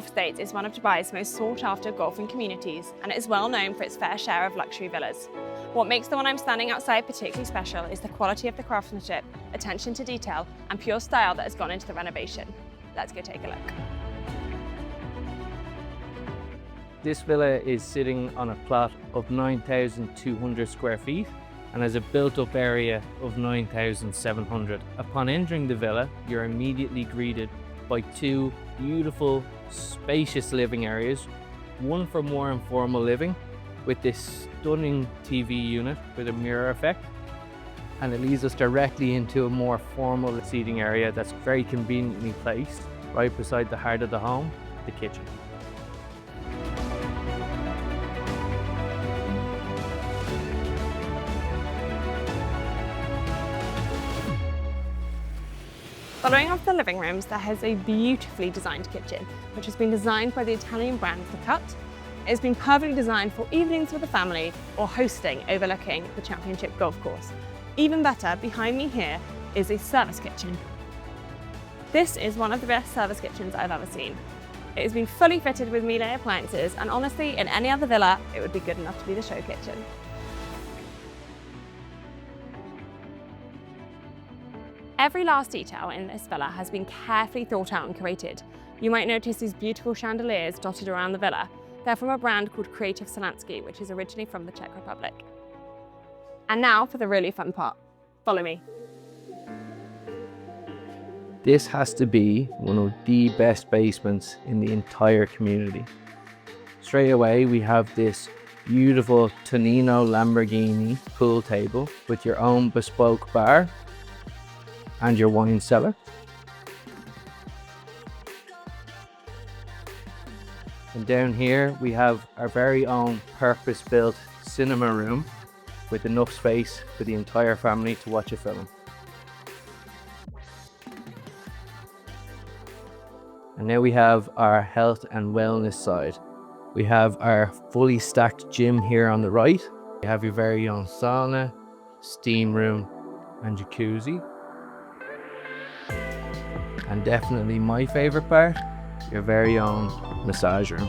Golf Estates is one of Dubai's most sought-after golfing communities, and it is well known for its fair share of luxury villas. What makes the one I'm standing outside particularly special is the quality of the craftsmanship, attention to detail, and pure style that has gone into the renovation. Let's go take a look. This villa is sitting on a plot of 9,200 square feet and has a built-up area of 9,700. Upon entering the villa, you're immediately greeted by two beautiful, spacious living areas, one for more informal living with this stunning TV unit with a mirror effect, and it leads us directly into a more formal seating area that's very conveniently placed right beside the heart of the home, the kitchen. Following off the living rooms, there has a beautifully designed kitchen, which has been designed by the Italian brand The Cut. It has been perfectly designed for evenings with the family or hosting overlooking the Championship golf course. Even better, behind me here is a service kitchen. This is one of the best service kitchens I've ever seen. It has been fully fitted with Miele appliances, and honestly, in any other villa, it would be good enough to be the show kitchen. Every last detail in this villa has been carefully thought out and curated. You might notice these beautiful chandeliers dotted around the villa. They're from a brand called Creative Salansky, which is originally from the Czech Republic. And now for the really fun part. Follow me. This has to be one of the best basements in the entire community. Straight away, we have this beautiful Tonino Lamborghini pool table with your own bespoke bar and your wine cellar. And down here we have our very own purpose-built cinema room with enough space for the entire family to watch a film. And now we have our health and wellness side. We have our fully stacked gym here on the right. You have your very own sauna, steam room and jacuzzi. And definitely my favorite part, your very own massage room.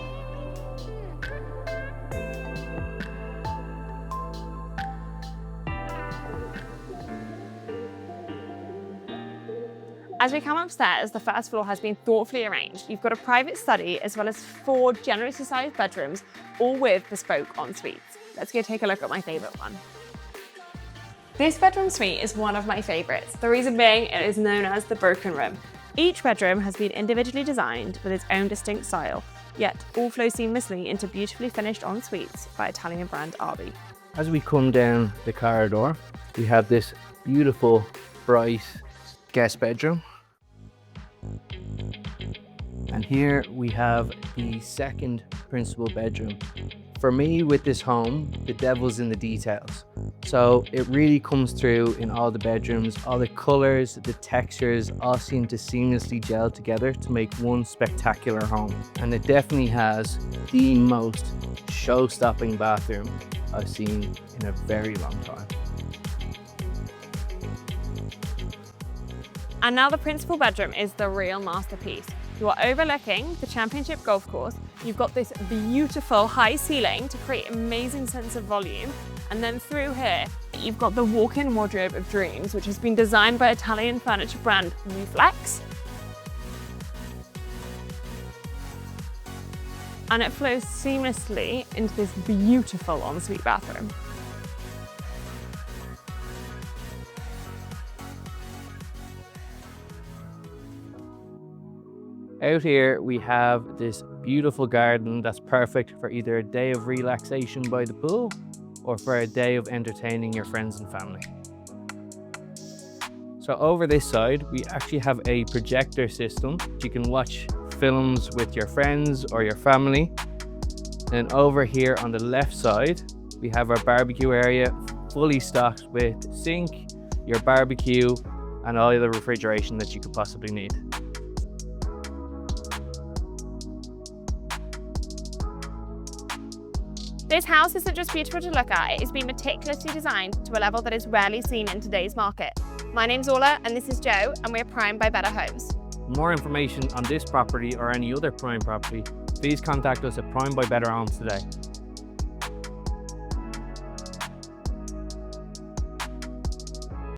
As we come upstairs, the first floor has been thoughtfully arranged. You've got a private study as well as 4 generously sized bedrooms, all with bespoke en-suites. Let's go take a look at my favorite one. This bedroom suite is one of my favorites. The reason being, it is known as the broken room. Each bedroom has been individually designed with its own distinct style, yet all flow seamlessly into beautifully finished en-suites by Italian brand Arby. As we come down the corridor, we have this beautiful, bright guest bedroom. And here we have the second principal bedroom. For me, with this home, the devil's in the details. So it really comes through in all the bedrooms. All the colors, the textures, all seem to seamlessly gel together to make one spectacular home. And it definitely has the most show-stopping bathroom I've seen in a very long time. And now the principal bedroom is the real masterpiece. You are overlooking the Championship golf course. You've got this beautiful high ceiling to create an amazing sense of volume. And then through here, you've got the walk-in wardrobe of dreams, which has been designed by Italian furniture brand Reflex. And it flows seamlessly into this beautiful ensuite bathroom. Out here we have this beautiful garden that's perfect for either a day of relaxation by the pool or for a day of entertaining your friends and family. So over this side, we actually have a projector system. You can watch films with your friends or your family. And over here on the left side, we have our barbecue area fully stocked with sink, your barbecue, and all the refrigeration that you could possibly need. This house isn't just beautiful to look at, it has been meticulously designed to a level that is rarely seen in today's market. My name's Orla and this is Jo, and we're primed by Better Homes. For more information on this property or any other prime property, please contact us at Prime by Better Homes today.